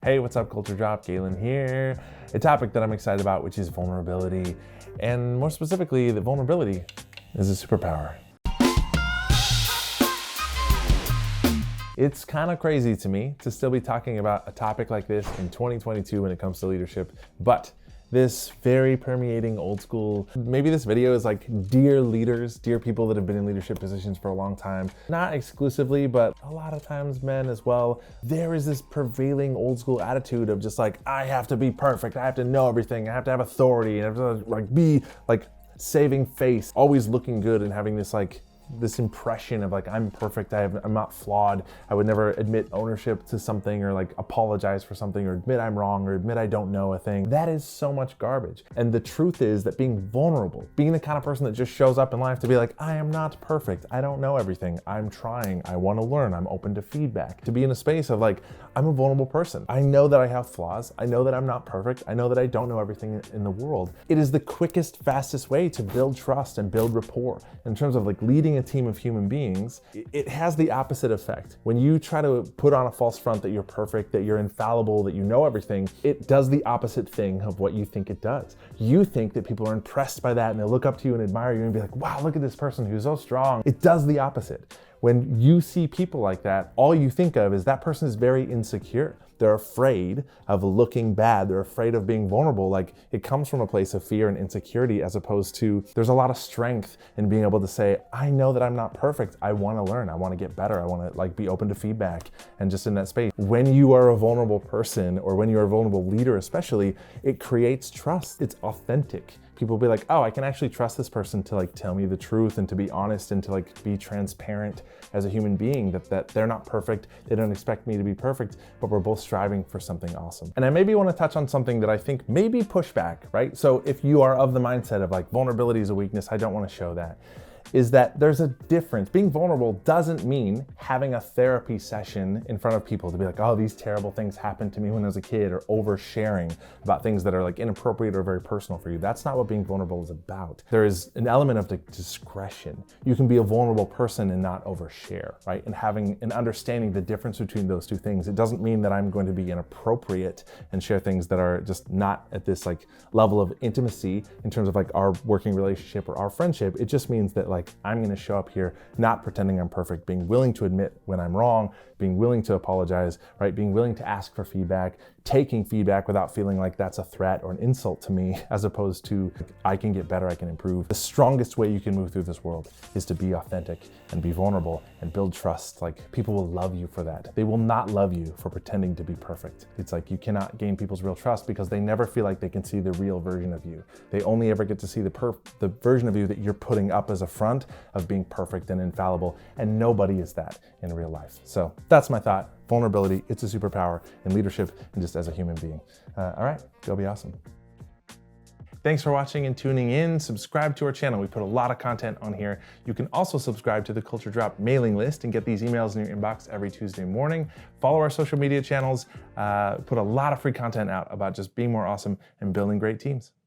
Hey, what's up, Culture Drop? Galen here. A topic that I'm excited about, which is vulnerability. And more specifically, that vulnerability is a superpower. It's kind of crazy to me to still be talking about a topic like this in 2022 when it comes to leadership, but this very permeating old school, maybe this video is like dear leaders, dear people that have been in leadership positions for a long time, not exclusively, but a lot of times men as well. There is this prevailing old school attitude of just like, I have to be perfect, I have to know everything, I have to have authority, and I have to like be like saving face, always looking good and having this like this impression of like, I'm perfect, I'm not flawed, I would never admit ownership to something or like apologize for something or admit I'm wrong or admit I don't know a thing. That is so much garbage. And the truth is that being vulnerable, being the kind of person that just shows up in life to be like, I am not perfect, I don't know everything, I'm trying, I want to learn, I'm open to feedback. To be in a space of like, I'm a vulnerable person. I know that I have flaws, I know that I'm not perfect, I know that I don't know everything in the world. It is the quickest, fastest way to build trust and build rapport. In terms of like leading a team of human beings, it has the opposite effect. When you try to put on a false front that you're perfect, that you're infallible, that you know everything, it does the opposite thing of what you think it does. You think that people are impressed by that and they look up to you and admire you and be like, wow, look at this person who's so strong. It does the opposite. When you see people like that, all you think of is that person is very insecure. They're afraid of looking bad. They're afraid of being vulnerable. Like it comes from a place of fear and insecurity as opposed to there's a lot of strength in being able to say, I know that I'm not perfect. I want to learn. I want to get better. I want to like be open to feedback and just in that space. When you are a vulnerable person or when you're a vulnerable leader, especially, it creates trust. It's authentic. People will be like, oh, I can actually trust this person to like tell me the truth and to be honest and to like be transparent as a human being, that they're not perfect. They don't expect me to be perfect, but we're both striving for something awesome. And I maybe want to touch on something that I think may be pushback, right? So if you are of the mindset of like vulnerability is a weakness, I don't want to show that, is that there's a difference. Being vulnerable doesn't mean having a therapy session in front of people to be like, oh, these terrible things happened to me when I was a kid, or oversharing about things that are like inappropriate or very personal for you. That's not what being vulnerable is about. There is an element of the discretion. You can be a vulnerable person and not overshare, right? And having an understanding the difference between those two things. It doesn't mean that I'm going to be inappropriate and share things that are just not at this like level of intimacy in terms of like our working relationship or our friendship. It just means that like I'm going to show up here not pretending I'm perfect, being willing to admit when I'm wrong, being willing to apologize, right? Being willing to ask for feedback, taking feedback without feeling like that's a threat or an insult to me, as opposed to I can get better, I can improve. The strongest way you can move through this world is to be authentic and be vulnerable and build trust. Like people will love you for that. They will not love you for pretending to be perfect. It's like you cannot gain people's real trust because they never feel like they can see the real version of you. They only ever get to see the version of you that you're putting up as a front of being perfect and infallible, and nobody is that in real life. So that's my thought. Vulnerability, it's a superpower in leadership and just as a human being. All right, go be awesome. Thanks for watching and tuning in. Subscribe to our channel. We put a lot of content on here. You can also subscribe to the Culture Drop mailing list and get these emails in your inbox every Tuesday morning. Follow our social media channels. Put a lot of free content out about just being more awesome and building great teams.